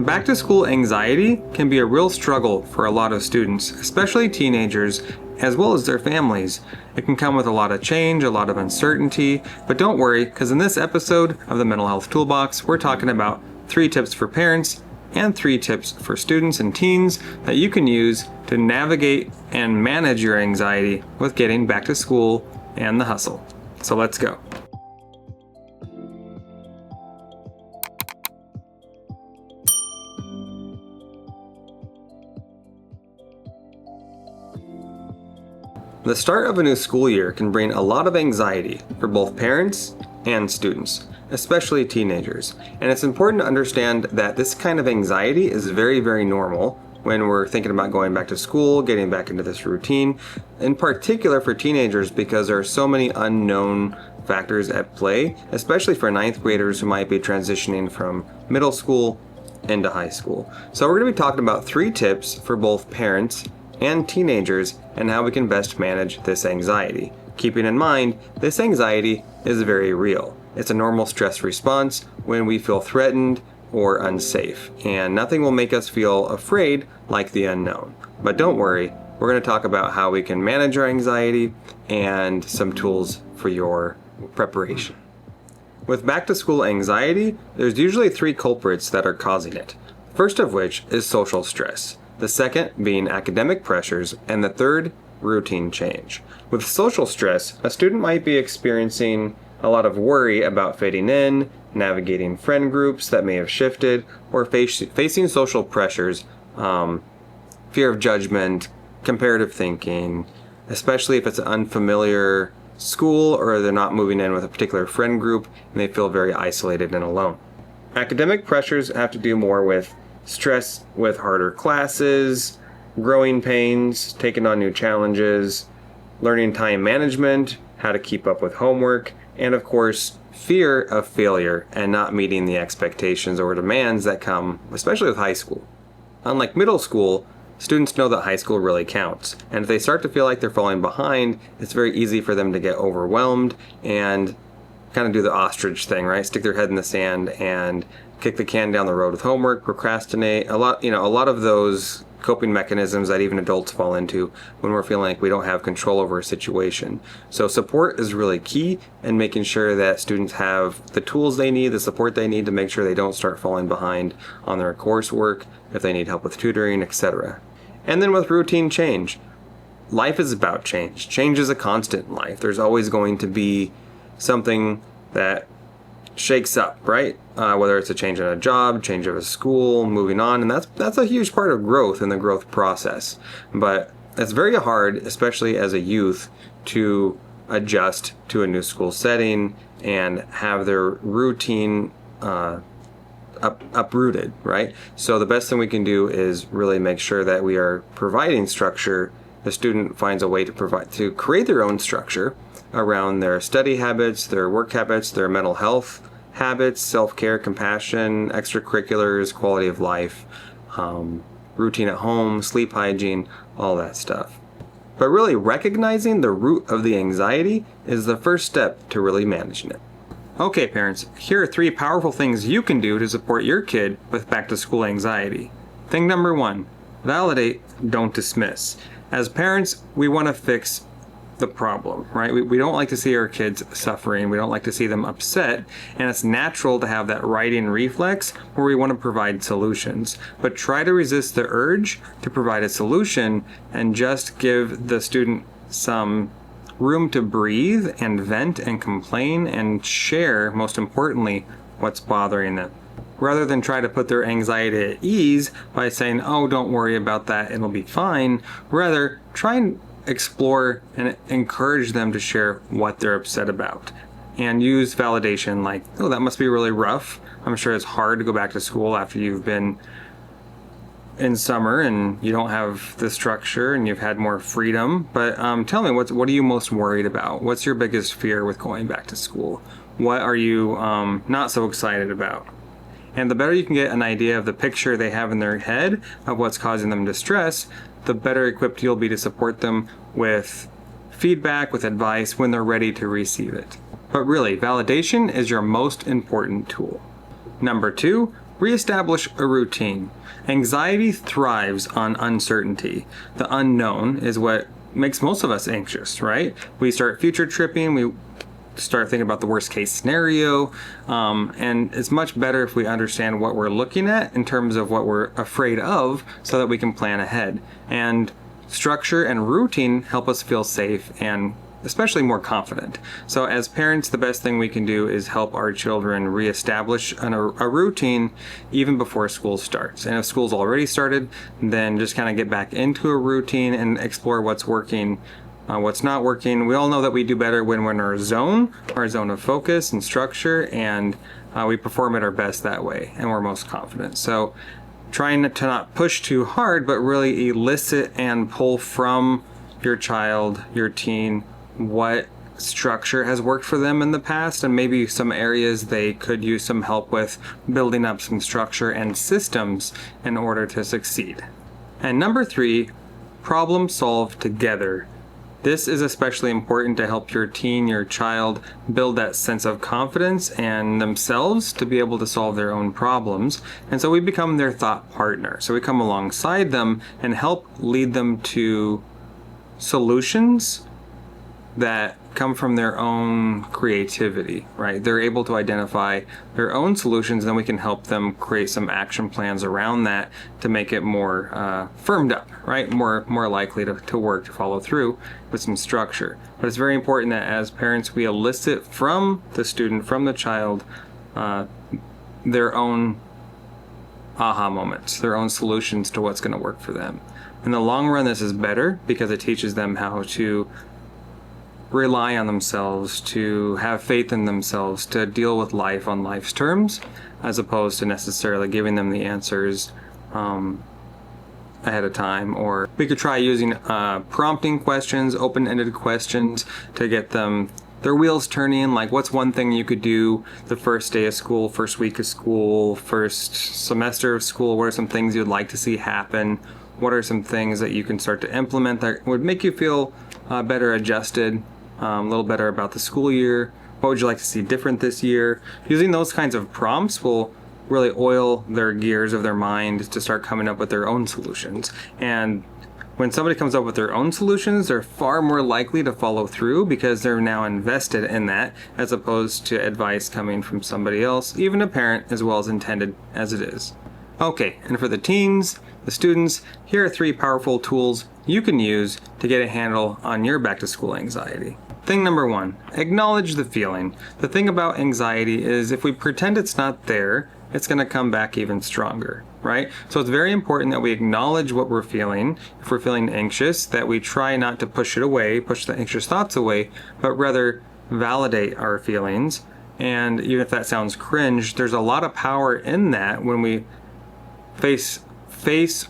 Back to school anxiety can be a real struggle for a lot of students, especially teenagers, as well as their families. It can come with a lot of change, a lot of uncertainty, but don't worry, because in this episode of the Mental Health Toolbox, we're talking about 3 tips for parents and 3 tips for students and teens that you can use to navigate and manage your anxiety with getting back to school and the hustle. So let's go. The start of a new school year can bring a lot of anxiety for both parents and students, especially teenagers. And it's important to understand that this kind of anxiety is very, very normal when we're thinking about going back to school, getting back into this routine, in particular for teenagers because there are so many unknown factors at play, especially for 9th graders who might be transitioning from middle school into high school. So we're going to be talking about 3 tips for both parents and teenagers and how we can best manage this anxiety. Keeping in mind, this anxiety is very real. It's a normal stress response when we feel threatened or unsafe, and nothing will make us feel afraid like the unknown. But don't worry, we're going to talk about how we can manage our anxiety and some tools for your preparation. With back to school anxiety, there's usually 3 culprits that are causing it. First of which is social stress. The second being academic pressures, and the third, routine change. With social stress, a student might be experiencing a lot of worry about fitting in, navigating friend groups that may have shifted, or facing social pressures, fear of judgment, comparative thinking, especially if it's an unfamiliar school or they're not moving in with a particular friend group and they feel very isolated and alone. Academic pressures have to do more with stress with harder classes, growing pains, taking on new challenges, learning time management, how to keep up with homework, and of course, fear of failure and not meeting the expectations or demands that come, especially with high school. Unlike middle school, students know that high school really counts, and if they start to feel like they're falling behind, it's very easy for them to get overwhelmed and kind of do the ostrich thing, right? Stick their head in the sand and kick the can down the road with homework, procrastinate, a lot of those coping mechanisms that even adults fall into when we're feeling like we don't have control over a situation. So support is really key in making sure that students have the tools they need, the support they need to make sure they don't start falling behind on their coursework, if they need help with tutoring, etc. And then with routine change, life is about change. Change is a constant in life. There's always going to be something that shakes up, right? Whether it's a change in a job, change of a school, moving on, and that's a huge part of growth in the growth process. But it's very hard, especially as a youth, to adjust to a new school setting and have their routine uprooted, right? So the best thing we can do is really make sure that we are providing structure. The student finds a way to create their own structure around their study habits, their work habits, their mental health habits, self-care, compassion, extracurriculars, quality of life, routine at home, sleep hygiene, all that stuff. But really recognizing the root of the anxiety is the first step to really managing it. Okay, parents, here are 3 powerful things you can do to support your kid with back to school anxiety. Thing number 1, validate, don't dismiss. As parents, we want to fix the problem, right? We don't like to see our kids suffering. We don't like to see them upset. And it's natural to have that righting reflex where we want to provide solutions. But try to resist the urge to provide a solution and just give the student some room to breathe and vent and complain and share, most importantly, what's bothering them. Rather than try to put their anxiety at ease by saying, oh, don't worry about that, it'll be fine. Rather, try and explore and encourage them to share what they're upset about and use validation like, oh, that must be really rough. I'm sure it's hard to go back to school after you've been in summer and you don't have the structure and you've had more freedom. But tell me, what are you most worried about? What's your biggest fear with going back to school? What are you not so excited about? And the better you can get an idea of the picture they have in their head of what's causing them distress, the better equipped you'll be to support them with feedback, with advice when they're ready to receive it. But really, validation is your most important tool. Number 2, reestablish a routine. Anxiety thrives on uncertainty. The unknown is what makes most of us anxious, right? We start future tripping, we start thinking about the worst case scenario, and it's much better if we understand what we're looking at in terms of what we're afraid of so that we can plan ahead. And structure and routine help us feel safe and especially more confident. So as parents, the best thing we can do is help our children reestablish a routine even before school starts. And if school's already started, then just kind of get back into a routine and explore what's working, what's not working. We all know that we do better when we're in our zone of focus and structure, and we perform at our best that way, and we're most confident. So trying to not push too hard, but really elicit and pull from your child, your teen, what structure has worked for them in the past, and maybe some areas they could use some help with building up some structure and systems in order to succeed. And number 3, problem solve together. This is especially important to help your teen, your child, build that sense of confidence and themselves to be able to solve their own problems. And so we become their thought partner. So we come alongside them and help lead them to solutions that come from their own creativity, right? They're able to identify their own solutions, and then we can help them create some action plans around that to make it more firmed up, right? More likely to work, to follow through with some structure. But it's very important that as parents, we elicit from the student, from the child, their own aha moments, their own solutions to what's going to work for them. In the long run, this is better because it teaches them how to rely on themselves, to have faith in themselves, to deal with life on life's terms, as opposed to necessarily giving them the answers ahead of time. Or we could try using prompting questions, open-ended questions to get them their wheels turning. Like, what's one thing you could do the first day of school, first week of school, first semester of school? What are some things you'd like to see happen? What are some things that you can start to implement that would make you feel better adjusted, a little better about the school year? What would you like to see different this year? Using those kinds of prompts will really oil their gears of their mind to start coming up with their own solutions. And when somebody comes up with their own solutions, they're far more likely to follow through because they're now invested in that, as opposed to advice coming from somebody else, even a parent, as well as intended as it is. Okay, and for the teens, the students, here are 3 powerful tools you can use to get a handle on your back-to-school anxiety. Thing number 1, acknowledge the feeling. The thing about anxiety is if we pretend it's not there, it's going to come back even stronger, right? So it's very important that we acknowledge what we're feeling. If we're feeling anxious, that we try not to push it away, push the anxious thoughts away, but rather validate our feelings. And even if that sounds cringe, there's a lot of power in that when we face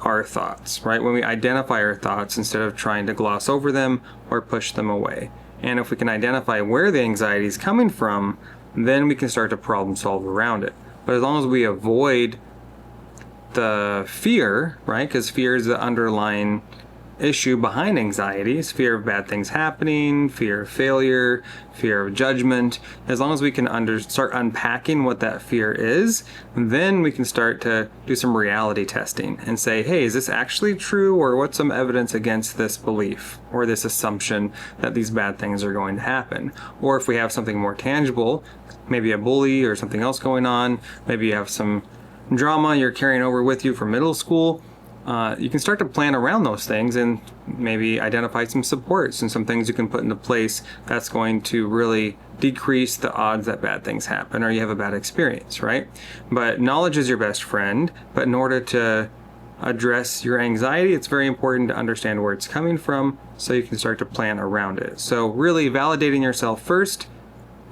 our thoughts, right? When we identify our thoughts instead of trying to gloss over them or push them away. And if we can identify where the anxiety is coming from, then we can start to problem solve around it. But as long as we avoid the fear, right? Because fear is the underlying issue behind anxiety. It's fear of bad things happening, fear of failure, fear of judgment. As long as we can start unpacking what that fear is, then we can start to do some reality testing and say, hey, is this actually true, or what's some evidence against this belief or this assumption that these bad things are going to happen? Or if we have something more tangible, maybe a bully or something else going on, maybe you have some drama you're carrying over with you from middle school, you can start to plan around those things and maybe identify some supports and some things you can put into place that's going to really decrease the odds that bad things happen or you have a bad experience, right? But knowledge is your best friend. But in order to address your anxiety, it's very important to understand where it's coming from so you can start to plan around it. So really validating yourself first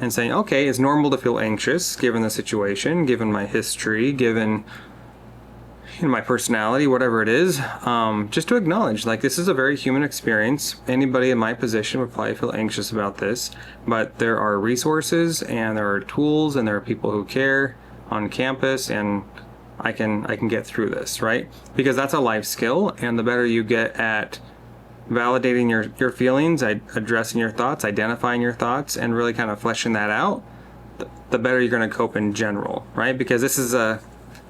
and saying, okay, it's normal to feel anxious given the situation, given my history, given my personality, whatever it is, just to acknowledge, like, this is a very human experience. Anybody in my position would probably feel anxious about this, but there are resources and there are tools and there are people who care on campus, and I can get through this, right? Because that's a life skill, and the better you get at validating your feelings, addressing your thoughts, identifying your thoughts, and really kind of fleshing that out, the better you're going to cope in general, right? Because this is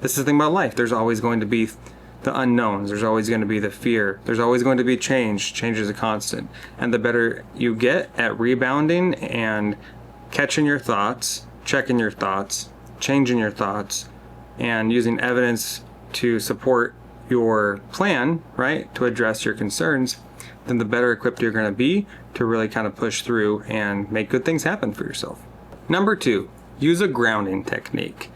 This is the thing about life. There's always going to be the unknowns. There's always going to be the fear. There's always going to be change. Change is a constant. And the better you get at rebounding and catching your thoughts, checking your thoughts, changing your thoughts, and using evidence to support your plan, right, to address your concerns, then the better equipped you're going to be to really kind of push through and make good things happen for yourself. Number 2, use a grounding technique.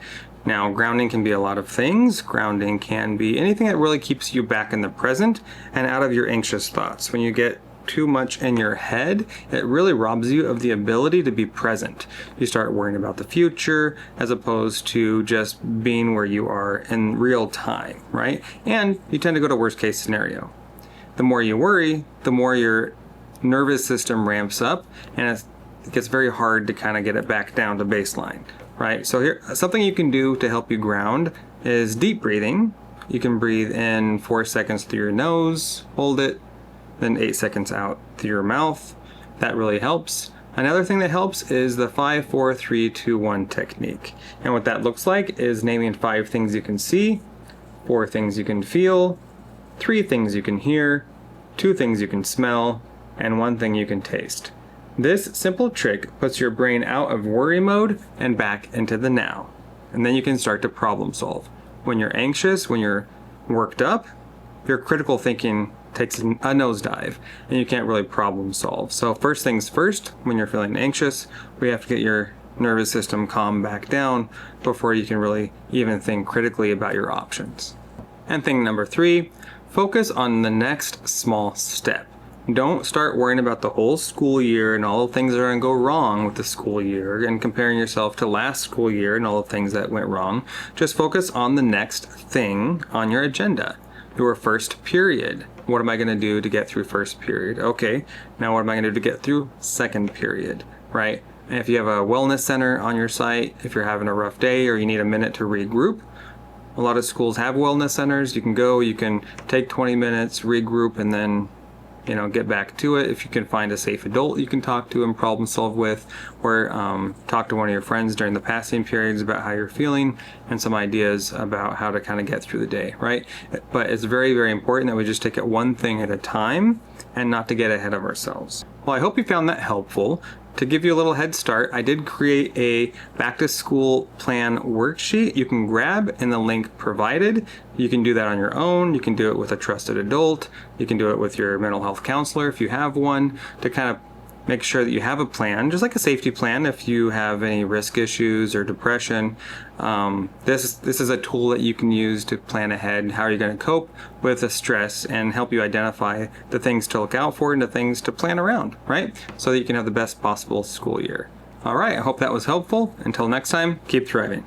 Now, grounding can be a lot of things. Grounding can be anything that really keeps you back in the present and out of your anxious thoughts. When you get too much in your head, it really robs you of the ability to be present. You start worrying about the future as opposed to just being where you are in real time, right? And you tend to go to worst case scenario. The more you worry, the more your nervous system ramps up, and it gets very hard to kind of get it back down to baseline, right? So here, something you can do to help you ground is deep breathing. You can breathe in 4 seconds through your nose, hold it, then 8 seconds out through your mouth. That really helps. Another thing that helps is the 5, 4, 3, 2, 1 technique. And what that looks like is naming 5 things you can see, 4 things you can feel, 3 things you can hear, 2 things you can smell, and 1 thing you can taste. This simple trick puts your brain out of worry mode and back into the now. And then you can start to problem solve. When you're anxious, when you're worked up, your critical thinking takes a nosedive and you can't really problem solve. So first things first, when you're feeling anxious, we have to get your nervous system calm back down before you can really even think critically about your options. And thing number 3, focus on the next small step. Don't start worrying about the whole school year and all the things that are going to go wrong with the school year and comparing yourself to last school year and all the things that went wrong. Just focus on the next thing on your agenda. Your first period. What am I going to do to get through first period? Okay, now what am I going to do to get through second period, right? And if you have a wellness center on your site, if you're having a rough day or you need a minute to regroup, a lot of schools have wellness centers. You can go, you can take 20 minutes, regroup, and then get back to it. If you can find a safe adult you can talk to and problem solve with, or talk to one of your friends during the passing periods about how you're feeling and some ideas about how to kind of get through the day, right? But it's very, very important that we just take it one thing at a time and not to get ahead of ourselves. Well, I hope you found that helpful. To give you a little head start, I did create a back to school plan worksheet you can grab in the link provided. You can do that on your own. You can do it with a trusted adult. You can do it with your mental health counselor if you have one, to kind of make sure that you have a plan, just like a safety plan if you have any risk issues or depression. This is a tool that you can use to plan ahead. How are you going to cope with the stress and help you identify the things to look out for and the things to plan around, right? So that you can have the best possible school year. All right, I hope that was helpful. Until next time, keep thriving.